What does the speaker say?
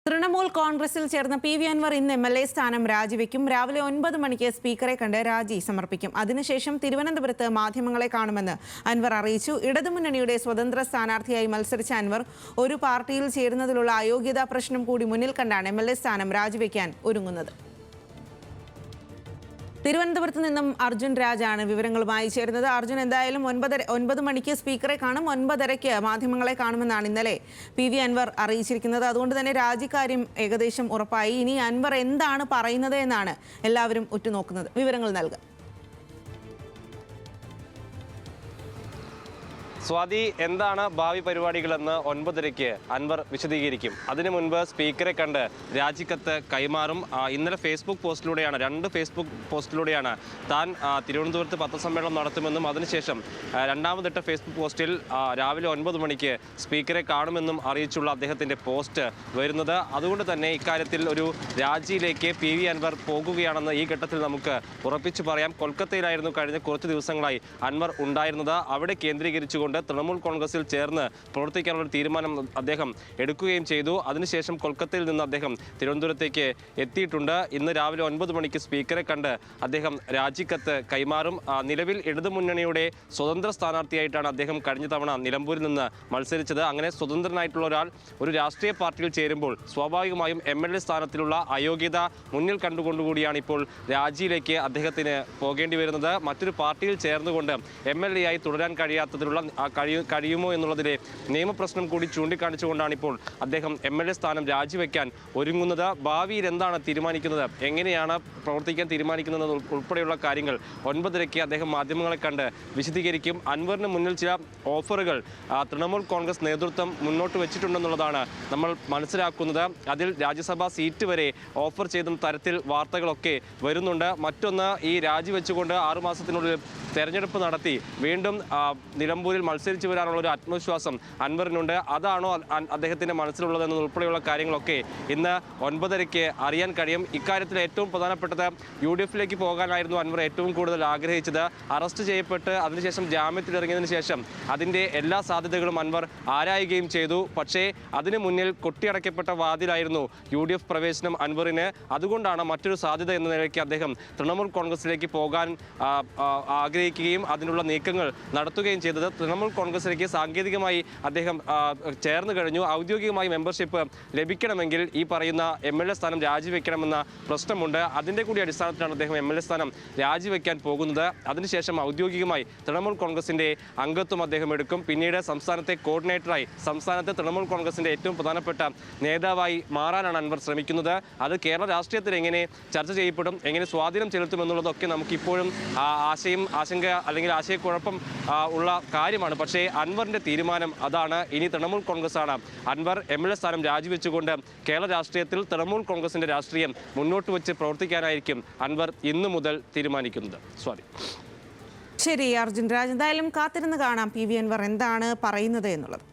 തൃണമൂൽ കോൺഗ്രസിൽ ചേർന്ന P V Anwar ഇന്ന് എം.എൽ.എ സ്ഥാനം രാജിവെക്കും. രാവിലെ 9 മണിക്ക് സ്പീക്കറെ കണ്ട് രാജി സമർപ്പിക്കും. അതിനുശേഷം തിരുവനന്തപുരത്ത് മാധ്യമങ്ങളെ കാണുമെന്ന് അൻവർ അറിയിച്ചു. ഇടതുമുന്നണിയുടെ സ്വതന്ത്ര സ്ഥാനാർത്ഥിയായി മത്സരിച്ച അൻവർ ഒരു പാർട്ടിയിൽ ചേരുന്നതിലുള്ള അയോഗ്യതാ പ്രശ്നം കൂടി മുന്നിൽ കണ്ടാണ് എം.എൽ.എ സ്ഥാനം രാജിവെക്കാൻ ഒരുങ്ങുന്നത്. തിരുവനന്തപുരത്ത് നിന്നും അർജുൻ രാജാണ് വിവരങ്ങളുമായി ചേരുന്നത്. അർജുൻ, എന്തായാലും 9 മണിക്ക് സ്പീക്കറെ കാണും, 9:30-ക്ക് മാധ്യമങ്ങളെ കാണുമെന്നാണ് ഇന്നലെ പി വി അൻവർ അറിയിച്ചിരിക്കുന്നത്. അതുകൊണ്ട് തന്നെ രാജിക്കാര്യം ഏകദേശം ഉറപ്പായി. ഇനി അൻവർ എന്താണ് പറയുന്നത് എന്നാണ് എല്ലാവരും ഉറ്റുനോക്കുന്നത്. വിവരങ്ങൾ നൽകുക. സ്വാതി, എന്താണ് ഭാവി പരിപാടികളെന്ന് 9:30-ക്ക് അൻവർ വിശദീകരിക്കും. അതിനു മുൻപ് സ്പീക്കറെ കണ്ട് രാജിക്കത്ത് കൈമാറും. ഇന്നലെ രണ്ട് ഫേസ്ബുക്ക് പോസ്റ്റിലൂടെയാണ് താൻ തിരുവനന്തപുരത്ത് പത്രസമ്മേളനം നടത്തുമെന്നും അതിനുശേഷം രണ്ടാമതിട്ട ഫേസ്ബുക്ക് പോസ്റ്റിൽ രാവിലെ 9 മണിക്ക് സ്പീക്കറെ കാണുമെന്നും അറിയിച്ചുള്ള അദ്ദേഹത്തിൻ്റെ പോസ്റ്റ് വരുന്നത്. അതുകൊണ്ട് തന്നെ ഇക്കാര്യത്തിൽ ഒരു രാജിയിലേക്ക് പി വി അൻവർ പോകുകയാണെന്ന് ഈ ഘട്ടത്തിൽ നമുക്ക് ഉറപ്പിച്ചു പറയാം. കൊൽക്കത്തയിലായിരുന്നു കഴിഞ്ഞ കുറച്ച് ദിവസങ്ങളായി അൻവർ ഉണ്ടായിരുന്നത്. അവിടെ കേന്ദ്രീകരിച്ചുകൊണ്ട് തൃണമൂൽ കോൺഗ്രസിൽ ചേർന്ന് പ്രവർത്തിക്കാനുള്ള തീരുമാനം അദ്ദേഹം എടുക്കുകയും ചെയ്തു. അതിനുശേഷം കൊൽക്കത്തയിൽ നിന്ന് അദ്ദേഹം തിരുവനന്തപുരത്തേക്ക് എത്തിയിട്ടുണ്ട്. ഇന്ന് രാവിലെ 9 മണിക്ക് സ്പീക്കറെ കണ്ട് അദ്ദേഹം രാജിക്കത്ത് കൈമാറും. നിലവിൽ ഇടതുമുന്നണിയുടെ സ്വതന്ത്ര സ്ഥാനാർത്ഥിയായിട്ടാണ് അദ്ദേഹം കഴിഞ്ഞ തവണ നിലമ്പൂരിൽ നിന്ന് മത്സരിച്ചത്. അങ്ങനെ സ്വതന്ത്രനായിട്ടുള്ള ഒരാൾ ഒരു രാഷ്ട്രീയ പാർട്ടിയിൽ ചേരുമ്പോൾ സ്വാഭാവികമായും എം.എൽ.എ സ്ഥാനത്തിലുള്ള അയോഗ്യത മുന്നിൽ കണ്ടുകൊണ്ടുകൂടിയാണ് ഇപ്പോൾ രാജിയിലേക്ക് അദ്ദേഹത്തിന് പോകേണ്ടി വരുന്നത്. മറ്റൊരു പാർട്ടിയിൽ ചേർന്നുകൊണ്ട് എം.എൽ.എ ആയി തുടരാൻ കഴിയുമോ എന്നുള്ളതിലെ നിയമപ്രശ്നം കൂടി ചൂണ്ടിക്കാണിച്ചുകൊണ്ടാണ് ഇപ്പോൾ അദ്ദേഹം എം.എൽ.എ സ്ഥാനം രാജിവെക്കാൻ ഒരുങ്ങുന്നത്. ഭാവിയിൽ എന്താണ് തീരുമാനിക്കുന്നത്, എങ്ങനെയാണ് പ്രവർത്തിക്കാൻ തീരുമാനിക്കുന്നത് ഉൾപ്പെടെയുള്ള കാര്യങ്ങൾ 9:30-ക്ക് അദ്ദേഹം മാധ്യമങ്ങളെ കണ്ട് വിശദീകരിക്കും. അൻവറിന് മുന്നിൽ ചില ഓഫറുകൾ തൃണമൂൽ കോൺഗ്രസ് നേതൃത്വം മുന്നോട്ട് വെച്ചിട്ടുണ്ടെന്നുള്ളതാണ് നമ്മൾ മനസ്സിലാക്കുന്നത്. അതിൽ രാജ്യസഭാ സീറ്റ് വരെ ഓഫർ ചെയ്ത തരത്തിൽ വാർത്തകളൊക്കെ വരുന്നുണ്ട്. മറ്റൊന്ന്, ഈ രാജിവെച്ചുകൊണ്ട് 6 മാസത്തിനുള്ളിൽ തെരഞ്ഞെടുപ്പ് നടത്തി വീണ്ടും നിലമ്പൂരിൽ മത്സരിച്ചു വരാനുള്ള ഒരു ആത്മവിശ്വാസം അൻവറിനുണ്ട്. അതാണോ അദ്ദേഹത്തിൻ്റെ മനസ്സിലുള്ളതെന്ന് ഉൾപ്പെടെയുള്ള കാര്യങ്ങളൊക്കെ ഇന്ന് 9:30-ക്ക് അറിയാൻ കഴിയും. ഇക്കാര്യത്തിൽ ഏറ്റവും പ്രധാനപ്പെട്ടത് UDF-ലേക്ക് പോകാനായിരുന്നു അൻവർ ഏറ്റവും കൂടുതൽ ആഗ്രഹിച്ചത്. അറസ്റ്റ് ചെയ്യപ്പെട്ട് അതിനുശേഷം ജാമ്യത്തിലിറങ്ങിയതിനു ശേഷം അതിൻ്റെ എല്ലാ സാധ്യതകളും അൻവർ ആരായുകയും ചെയ്തു. പക്ഷേ അതിനു മുന്നിൽ കൊട്ടിയടക്കപ്പെട്ട വാതിലായിരുന്നു UDF പ്രവേശനം അൻവറിന്. അതുകൊണ്ടാണ് മറ്റൊരു സാധ്യത എന്ന നിലയ്ക്ക് അദ്ദേഹം തൃണമൂൽ കോൺഗ്രസിലേക്ക് പോകാൻ ആഗ്രഹിക്കുകയും അതിനുള്ള നീക്കങ്ങൾ നടത്തുകയും ചെയ്തത്. തൃണമൂൽ കോൺഗ്രസിലേക്ക് സാങ്കേതികമായി അദ്ദേഹം ചേർന്ന് കഴിഞ്ഞു. ഔദ്യോഗികമായി മെമ്പർഷിപ്പ് ലഭിക്കണമെങ്കിൽ ഈ പറയുന്ന എം.എൽ.എ സ്ഥാനം രാജിവെക്കണമെന്ന പ്രശ്നമുണ്ട്. അതിൻ്റെ കൂടി അടിസ്ഥാനത്തിലാണ് അദ്ദേഹം എം.എൽ.എ സ്ഥാനം രാജിവെക്കാൻ പോകുന്നത്. അതിനുശേഷം ഔദ്യോഗികമായി തൃണമൂൽ കോൺഗ്രസിൻ്റെ അംഗത്വം അദ്ദേഹം എടുക്കും. പിന്നീട് സംസ്ഥാനത്തെ കോർഡിനേറ്ററായി, സംസ്ഥാനത്തെ തൃണമൂൽ കോൺഗ്രസിൻ്റെ ഏറ്റവും പ്രധാനപ്പെട്ട നേതാവായി മാറാനാണ് അൻവർ ശ്രമിക്കുന്നത്. അത് കേരള രാഷ്ട്രീയത്തിൽ എങ്ങനെ ചർച്ച ചെയ്യപ്പെടും, എങ്ങനെ സ്വാധീനം ചെലുത്തുമെന്നുള്ളതൊക്കെ നമുക്കിപ്പോഴും ആശങ്ക അല്ലെങ്കിൽ ആശയക്കുഴപ്പം ഉള്ള കാര്യമാണ്. പക്ഷേ അൻവറിൻ്റെ തീരുമാനം അതാണ്. ഇനി തൃണമൂൽ കോൺഗ്രസ്സാണ് അൻവർ എം.എൽ.എ സ്ഥാനം രാജിവെച്ചുകൊണ്ട് കേരള രാഷ്ട്രീയത്തിൽ തൃണമൂൽ കോൺഗ്രസിൻ്റെ രാഷ്ട്രീയം മുന്നോട്ട് വെച്ച് പ്രവർത്തിക്കാനായിരിക്കും അൻവർ ഇന്നു മുതൽ തീരുമാനിക്കുന്നത്. സ്വാതി. ശരി അർജുൻ രാജ്, എന്തായാലും കാത്തിരുന്ന് കാണാം പി വി അൻവർ എന്താണ് പറയുന്നത് എന്നുള്ളത്.